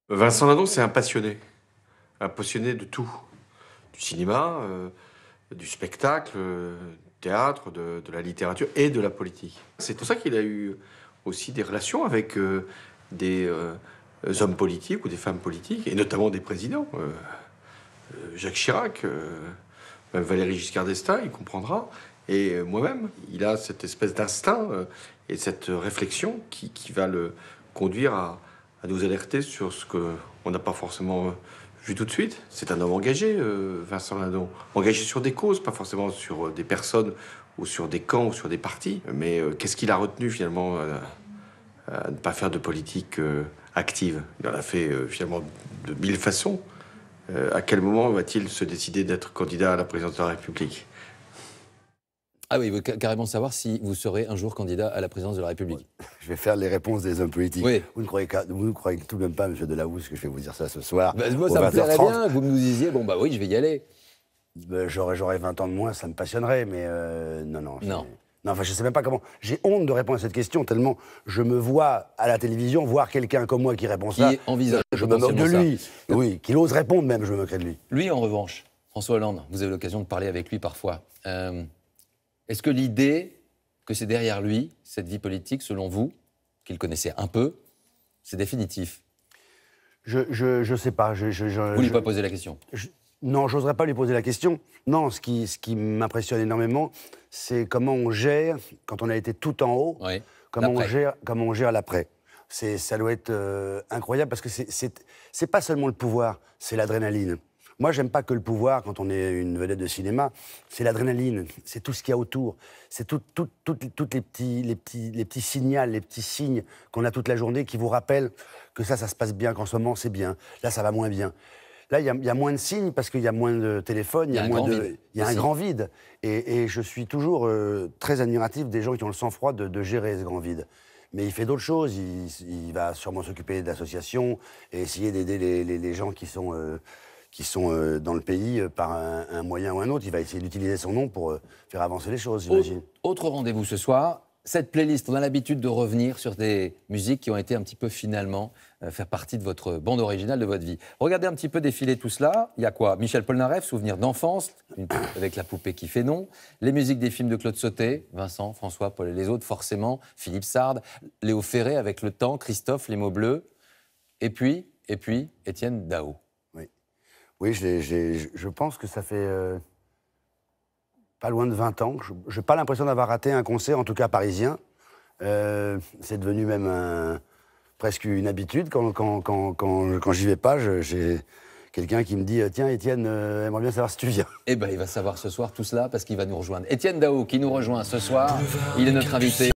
Vincent Lindon, c'est un passionné de tout. Du cinéma, du spectacle, du théâtre, de la littérature et de la politique. C'est pour ça qu'il a eu aussi des relations avec des hommes politiques ou des femmes politiques, et notamment des présidents. Jacques Chirac, même Valéry Giscard d'Estaing, il comprendra. Et moi-même, il a cette espèce d'instinct et cette réflexion qui va le conduire à nous alerter sur ce qu'on n'a pas forcément vu tout de suite. C'est un homme engagé, Vincent Lindon. Engagé sur des causes, pas forcément sur des personnes ou sur des camps ou sur des partis. Mais qu'est-ce qu'il a retenu finalement à ne pas faire de politique active? Il en a fait finalement de mille façons. À quel moment va-t-il se décider d'être candidat à la présidence de la République? Ah oui, il veut carrément savoir si vous serez un jour candidat à la présidence de la République. Je vais faire les réponses des hommes politiques. Oui. Vous ne croyez tout de même pas, monsieur Delahousse, que je vais vous dire ça ce soir. Moi, ça me plairait bien que vous nous disiez, bon bah oui, je vais y aller. J'aurais 20 ans de moins, ça me passionnerait, mais non. Non. Non, enfin, je sais même pas comment. J'ai honte de répondre à cette question, tellement je me vois à la télévision voir quelqu'un comme moi qui répond ça. Qui envisage je me moque de lui. Oui, qu'il ose répondre même, je me moquerais de lui. Lui, en revanche, François Hollande, vous avez l'occasion de parler avec lui parfois. Est-ce que l'idée que c'est derrière lui, cette vie politique, selon vous, qu'il connaissait un peu, c'est définitif? Je sais pas. Vous lui pas posé la question? Non, j'oserais pas lui poser la question. Non, ce qui m'impressionne énormément, c'est comment on gère, quand on a été tout en haut, Oui. comment on gère l'après. Ça doit être incroyable, parce que c'est pas seulement le pouvoir, c'est l'adrénaline. Moi, j'aime pas que le pouvoir, quand on est une vedette de cinéma, c'est l'adrénaline, c'est tout ce qu'il y a autour, c'est tous les petits signaux, les petits signes qu'on a toute la journée qui vous rappellent que ça se passe bien, qu'en ce moment c'est bien, là ça va moins bien. Là, il y a moins de signes parce qu'il y a moins de téléphones, il y a un grand vide. Et je suis toujours très admiratif des gens qui ont le sang-froid de gérer ce grand vide. Mais il fait d'autres choses, il va sûrement s'occuper d'associations et essayer d'aider les gens qui sont dans le pays par un moyen ou un autre. Il va essayer d'utiliser son nom pour faire avancer les choses, j'imagine. Autre rendez-vous ce soir, cette playlist, on a l'habitude de revenir sur des musiques qui ont été un petit peu finalement faire partie de votre bande originale de votre vie. Regardez un petit peu défiler tout cela. Il y a quoi? Michel Polnareff, Souvenir d'enfance, avec la poupée qui fait non. Les musiques des films de Claude Sautet, Vincent, François, Paul et les autres, forcément. Philippe Sard, Léo Ferré avec Le Temps, Christophe, Les mots bleus. Et puis, Étienne Dao. Oui, je pense que ça fait pas loin de 20 ans. Je n'ai pas l'impression d'avoir raté un concert, en tout cas parisien. C'est devenu même presque une habitude. Quand j'y vais pas, j'ai quelqu'un qui me dit « Tiens, Étienne, aimerait bien savoir si tu viens ». Eh bien, il va savoir ce soir tout cela parce qu'il va nous rejoindre. Étienne Dao qui nous rejoint ce soir. Il est notre invité.